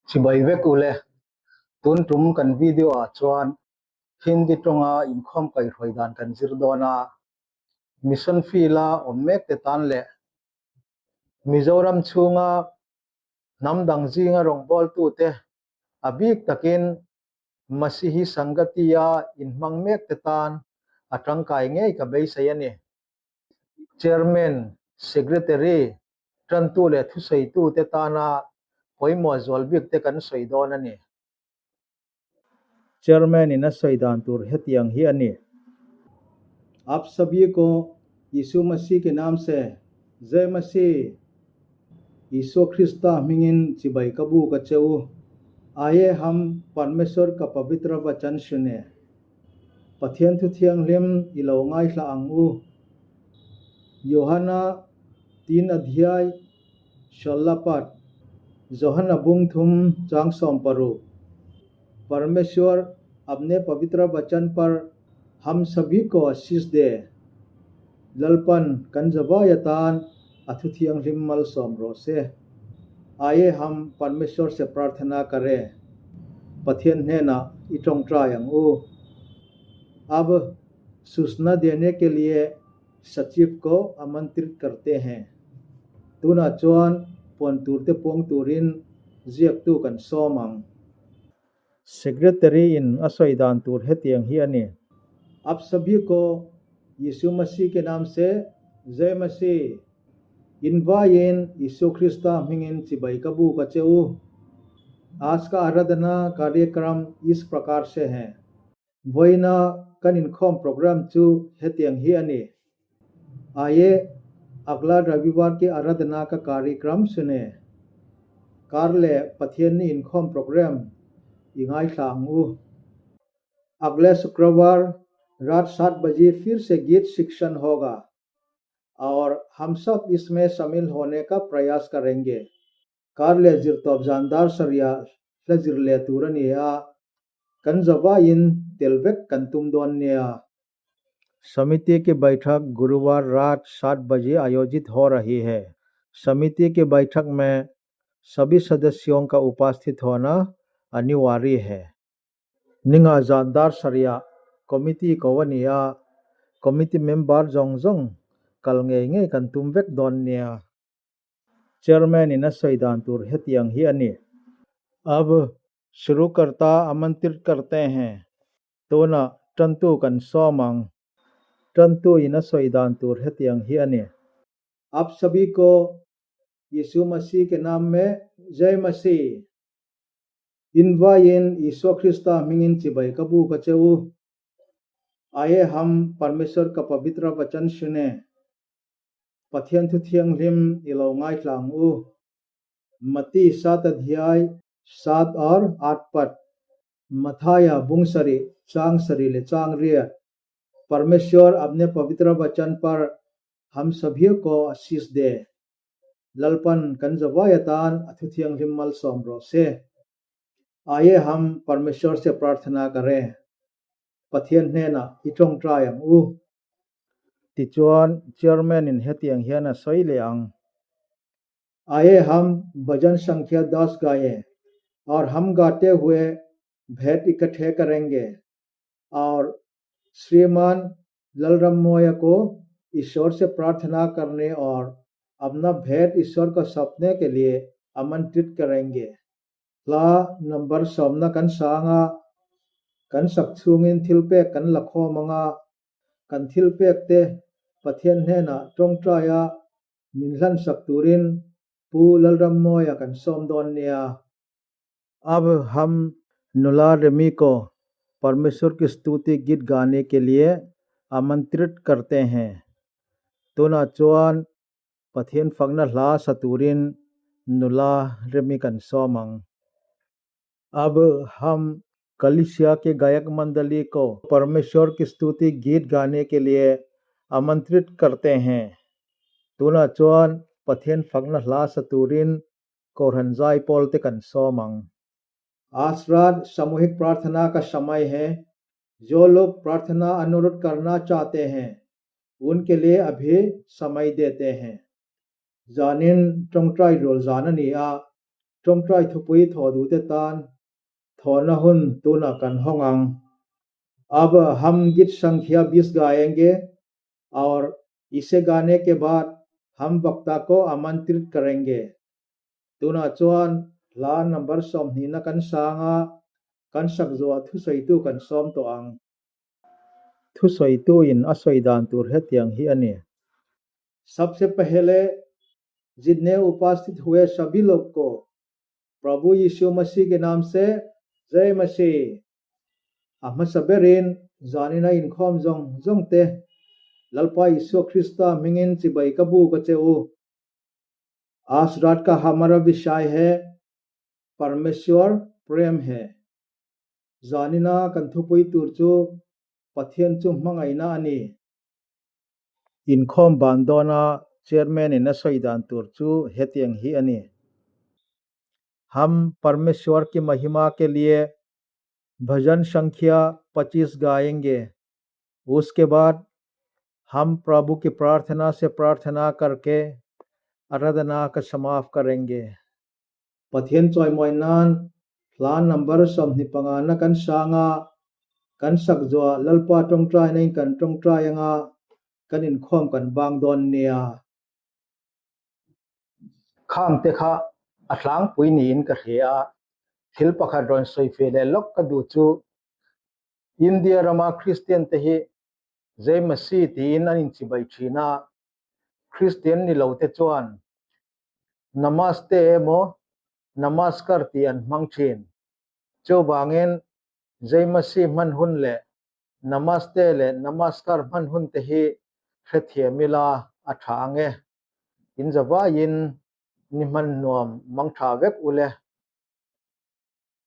Chibai vek ule tun tum kan video a chuan hindi tonga inkhom kai hroidan kan zirdona mission fee la ommek te tan le Mizoram chunga namdang jinga rongbol tu te abik takin masihi sangatiya inhmang mek te tan atangkai ngei ka bei sayani chairman secretary trantu le thu sei tu te tana poimo zolbik te kan soidon ani chairman ina soidan tur hetiang hi ani आप सभी को यीशु मसीह के नाम से जय मसीह यीशु ख्रिस्ता मिंगिन चिबाई कबू कचेऊ आइए हम परमेश्वर का पवित्र वचन सुने पथियन थुथियंग लिम इलोंगाई लांगू यूहन्ना 3 अध्याय 16 पद जोहन्ना बुंगथुम चांग सोमपरु परमेश्वर अपने पवित्र वचन पर हम सभी को आशीष दे ललपन कंजबा यतान अथुथियंग लिमल सोमरो से आइए हम परमेश्वर से प्रार्थना करें पथियन नेना इटोंग ट्रायंग उ अब सूचना देने के लिए सचिव को आमंत्रित करते हैं तुना चौन पोंतुरते पोंग तुरिन जियक तु कन सोमंग सेक्रेटरी इन असोइदान तुर हेतियंग ही अनि आप सभी को यीशु मसीह के नाम से जय मसीह इनवाइन यीशु ख्रिस्ता मिंगिन चिबाई कबू कचेऊ आज का आराधना कार्यक्रम इस प्रकार से है वोइना कन इनखोम प्रोग्राम चु हेतियंग ही अनि आइए अगला रविवार की आराधना का कार्यक्रम सुने कारले पथियन इनखोम प्रोग्राम इंगाई लांगू अगले शुक्रवार रात 7 बजे फिर से गीत शिक्षण होगा और हम सब इसमें शामिल होने का प्रयास करेंगे कारले जिरतोब जानदार सरिया लजिरले तुरनिया कंजबा इन तेलबेक कंतुम दोनिया समिति की बैठक गुरुवार रात 7 बजे आयोजित हो रही है समिति की बैठक में सभी सदस्यों का उपस्थित होना अनिवार्य है निंगा जानदार सरिया कमिटी कोवनिया कमिटी मेंबर जोंगजोंग कलंगे कंतुम वेक दोनिया चेयरमैन इन सैदान तुर हेतियंग ही अनि अब शुरू करता आमंत्रित करते हैं तो न टंतु कन सोमंग टंतु इन सैदान तुर हेतियंग ही अनि आप सभी को यीशु मसीह के नाम में जय मसीह इनवाइन यीशु ख्रिस्ता मिंगिन चिबाई कबू कचेऊ आइए हम परमेश्वर का पवित्र वचन सुने पथियन थुथियंग लिम इलोंगाई लांगू मती 7 अध्याय 7 और 8 पद मथाया बुंगसरी चांग सरी ले चांग रिया परमेश्वर अपने पवित्र वचन पर हम सभी को आशीष दे ललपन कंजवायतान अथुथियंग लिमल सोमरो से आइए हम परमेश्वर से प्रार्थना करें पथियन नेना इटोंग ट्रायंग उ तिचुआन चेयरमैन इन हेतियंग हियाना सोइलेंग आइए हम भजन संख्या 10 गाएं और हम गाते हुए भेंट इकट्ठे करेंगे और श्रीमान ललरमोया को ईश्वर से प्रार्थना करने और अपना भेंट ईश्वर को सौंपने के लिए आमंत्रित करेंगे ला नंबर सोमना कन सांगा कन सक्छुंगिन थिलपे कन लखो मंगा कन थिलपेकते पथियन नेना टोंगट्राया निलन सक्तुरिन पू ललरमोया कन सोमदोनिया अब हम नुला रेमी को परमेश्वर की स्तुति गीत गाने के लिए आमंत्रित करते हैं तो ना चौन पथियन फगना ला सतुरिन नुला रेमी कन सोमंग अब हम कलिसिया के गायक मंडली को परमेश्वर की स्तुति गीत गाने के लिए आमंत्रित करते हैं तो ना चौन पथियन फगना ला सतुरिन कोरहनजाई पोलते कन सोमंग आज रात सामूहिक प्रार्थना का समय है जो लोग प्रार्थना अनुरोध करना चाहते हैं उनके लिए अभी समय देते हैं जानिन टोंगट्राई role जाननिया trong trai thu pui tho du te tan tho na hun tu na kan hongang अब हम गीत संख्या 20 गाएंगे और इसे गाने के बाद हम वक्ता को आमंत्रित करेंगे तुना चुन ला नंबर सोम ही न कन सांगा कन सकजो थु सैतु कन सोम तो अंग थु सैतु इन असैदान तुर है त्यंग ही अने सबसे पहले जितने उपस्थित हुए सभी लोग को प्रभु यीशु मसीह के नाम से जय मसीह Ahma saberin zanina in khom zong te lalpa Isu Krista mingin chibai kabu ka cheu आज रात का हमारा विषय है परमेश्वर प्रेम है जानिना कंथुपुई तुरचु पथियन चु मंगाइना अनि इनखोम बांदोना चेयरमैन इन सैदान तुरचु हेतियंग ही अनि हम परमेश्वर की महिमा के लिए भजन संख्या 25 गाएंगे उसके बाद हम प्रभु की प्रार्थना से प्रार्थना करके आराधना का समाप्त करेंगे पथियन चोय मोइनान प्लान नंबर समनि पंगाना कन सांगा कन सकजो ललपा टोंगट्राय नै कन टोंगट्रायंगा कन इन खोम कन बांगदोन निया खाम ते खा अथलांग पुइनि इन का हेया thil pakhat ron soi fele lok ka du chu India rama Christian te hi jai masi tin an in chibai thina Christian ni lo te chuan namaste mo namaskar ti an hmang thin chu bangin jai masi man hun le namaste le namaskar man hun te hi thethia mila athange in jawa in ni man nom mang tha vek ule